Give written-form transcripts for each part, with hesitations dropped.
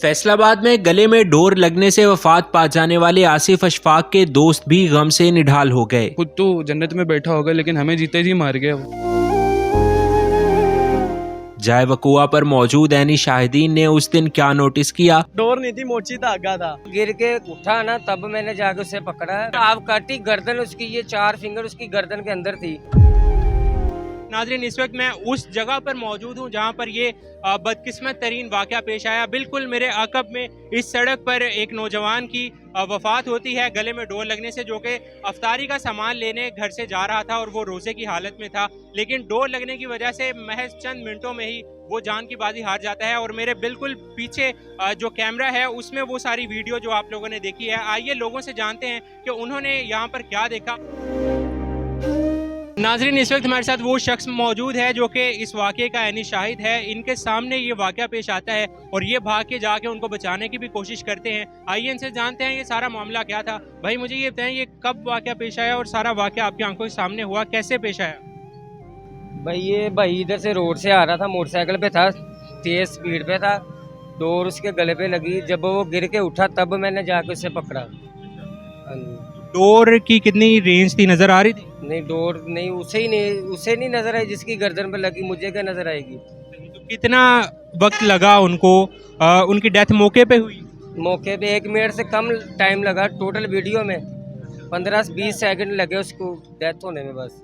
फैसलाबाद में गले में डोर लगने से वफात पा जाने वाले आसिफ अशफाक के दोस्त भी गम से निढाल हो गए। खुद तो जन्नत में बैठा होगा लेकिन हमें जीते जी मार गया वो। जाए वकुआ पर मौजूद ऐनी शाहिदीन ने उस दिन क्या नोटिस किया। डोर नहीं थी, मोची धागा था। गिर के उठा ना तब मैंने जाके उसे पकड़ा। आप काटी गर्दन उसकी, ये 4 फिंगर उसकी गर्दन के अंदर थी। नाज़रीन, इस वक्त मैं उस जगह पर मौजूद हूँ जहाँ पर ये बदकिस्मत तरीन वाक़या पेश आया। बिल्कुल मेरे अक़ब में इस सड़क पर एक नौजवान की वफ़ात होती है गले में डोर लगने से, जो कि अफ्तारी का सामान लेने घर से जा रहा था और वो रोज़े की हालत में था, लेकिन डोर लगने की वजह से महज चंद मिनटों में ही वो जान की बाजी हार जाता है। और मेरे बिल्कुल पीछे जो कैमरा है उसमें वो सारी वीडियो जो आप लोगों ने देखी है। आइए लोगों से जानते हैं कि उन्होंने यहाँ पर क्या देखा। नाजरीन, इस वक्त हमारे साथ वो शख्स मौजूद है जो कि इस वाक़े का ऐनी शाहिद है। इनके सामने ये वाक़या पेश आता है और ये भाग के जाके उनको बचाने की भी कोशिश करते हैं। आइए इनसे जानते हैं ये सारा मामला क्या था। भाई मुझे ये बताएं, ये कब वाक़या पेश आया और सारा वाक़या आपकी आंखों के सामने हुआ, कैसे पेश आया? भाई इधर से रोड से आ रहा था, मोटरसाइकिल पे था, तेज स्पीड पे था। डोर उसके गले पे लगी, जब वो गिर के उठा तब मैंने जाके उसे पकड़ा। डोर की कितनी रेंज थी, नजर आ रही थी? नहीं, डोर नहीं, उसे नहीं नजर आई जिसकी गर्दन पे लगी। मुझे क्या नजर आएगी? तो कितना वक्त लगा उनको? उनकी डेथ मौके पे हुई? मौके पे 1 मिनट से कम टाइम लगा। टोटल वीडियो में 15-20 सेकंड लगे उसको डेथ होने में बस।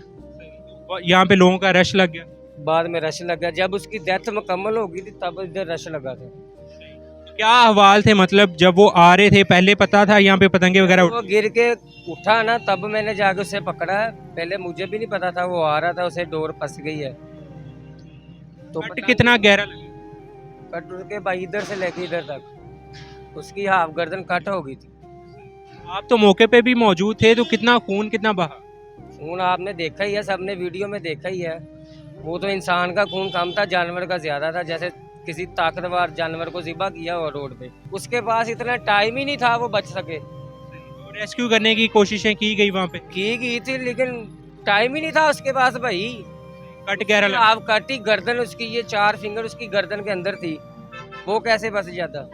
यहाँ पे लोगों का रश लग गया? बाद में रश लगा, जब उसकी डेथ मुकम्मल हो गई थी तब इधर रश लगा था। क्या अहवाल थे, मतलब जब वो आ रहे थे पहले पता था यहाँ पे पतंगे वगैरह? वो गिर के उठा ना तब मैंने जाके उसे पकड़ा। पहले मुझे भी नहीं पता था वो आ रहा था, उसे डोर फंस गई है। तो कट कितना गहरा लगा? कट के भाई इधर से लेके इधर तक उसकी हाफ गर्दन कट हो गई थी। आप तो मौके पे भी मौजूद थे, तो कितना खून कितना बहा? खून आपने देखा ही है, सबने वीडियो में देखा ही है। वो तो इंसान का खून कम था, जानवर का ज्यादा था। जैसे किसी ताकतवर जानवर को ज़िबा किया हो रोड पे, उसके पास इतना टाइम ही नहीं था वो बच सके। तो रेस्क्यू करने की कोशिशें की गई वहाँ पे? की गई थी लेकिन टाइम ही नहीं था उसके पास भाई। कट गहरा लगा? आप काटी गर्दन उसकी, ये 4 फिंगर उसकी गर्दन के अंदर थी, वो कैसे बच जाता?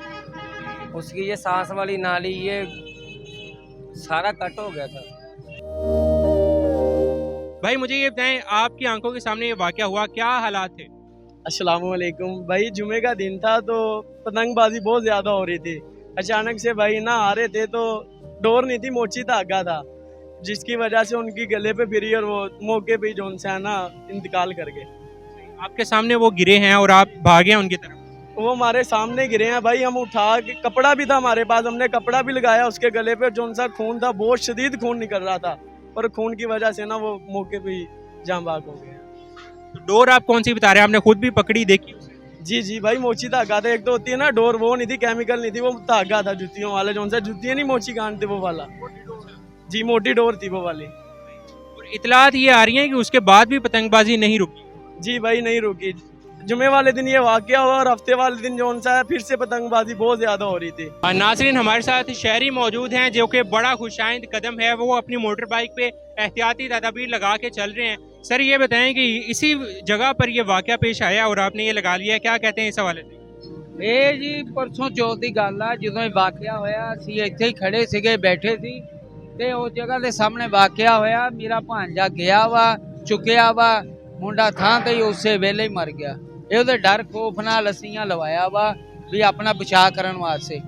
उसकी ये सांस वाली नाली ये सारा कट हो गया था। भाई मुझे ये बताएं, आपकी आंखों के सामने ये वाकया हुआ, क्या हालात थे? अस्सलामुअलैकुम भाई, जुमे का दिन था तो पतंगबाजी बहुत ज्यादा हो रही थी। अचानक से भाई ना आ रहे थे तो डोर नहीं थी, मोची धागा था, जिसकी वजह से उनकी गले पे फिरी और वो मौके पे जोन से है ना इंतकाल कर गए। आपके सामने वो गिरे हैं और आप भागे हैं उनकी तरफ? वो हमारे सामने गिरे हैं भाई। हम उठा के, कपड़ा भी था हमारे पास, हमने कपड़ा भी लगाया उसके गले पे। जोन सा खून था, बहुत शदीद खून निकल रहा था और खून की वजह से ना वो मौके पे ही जान बाग हो गए। तो डोर आप कौन सी बता रहे हैं? आपने खुद भी पकड़ी, देखी? जी भाई, मोची धागा था। एक तो होती है ना डोर, वो नहीं थी, केमिकल नहीं थी, वो धागा था जुतियों वाला। जोन सा जुतियां नहीं मोची काटते वो वाला। जी, मोटी डोर थी वो वाली। और इतलात ये आ रही हैं कि उसके बाद भी पतंगबाजी नहीं रुकी? जी भाई, नहीं रुकी। जुमे वाले दिन ये वाकया हुआ और हफ्ते वाले दिन जोन सा है फिर से पतंगबाजी बहुत ज्यादा हो रही थी। नाज़रीन, हमारे साथ शहरी मौजूद हैं जो कि बड़ा खुशाइंद कदम है, वो अपनी मोटर बाइक पे एहतियाती तदाबीर लगा के चल रहे हैं। सर ये बताएं कि इसी जगह पर ये वाकया पेश आया और आपने ये लगा लिया, क्या कहते हैं इस हवाले से? ਇਹ ਜੀ ਪਰਸੋਂ ਚੌਥ ਦੀ ਗੱਲ ਆ, ਜਦੋਂ ਇਹ ਵਾਕਿਆ ਹੋਇਆ ਅਸੀਂ ਇੱਥੇ ਹੀ ਖੜੇ ਸੀਗੇ, ਬੈਠੇ ਸੀ ਤੇ ਉਸ ਜਗ੍ਹਾ ਦੇ ਸਾਹਮਣੇ ਵਾਕਿਆ ਹੋਇਆ। ਮੇਰਾ ਭਾਂਜਾ ਗਿਆ ਵਾ, ਚੁੱਕਿਆ ਵਾ, ਮੁੰਡਾ ਥਾਂ ਤੇ ਹੀ ਉਸੇ ਵੇਲੇ ਹੀ ਮਰ ਗਿਆ। ਇਹ ਉਹਦੇ ਡਰ ਖੋਫ ਨਾਲ ਅਸੀਂ ਲਵਾਇਆ ਵਾ ਵੀ ਆਪਣਾ ਬਚਾਅ ਕਰਨ ਵਾਸਤੇ।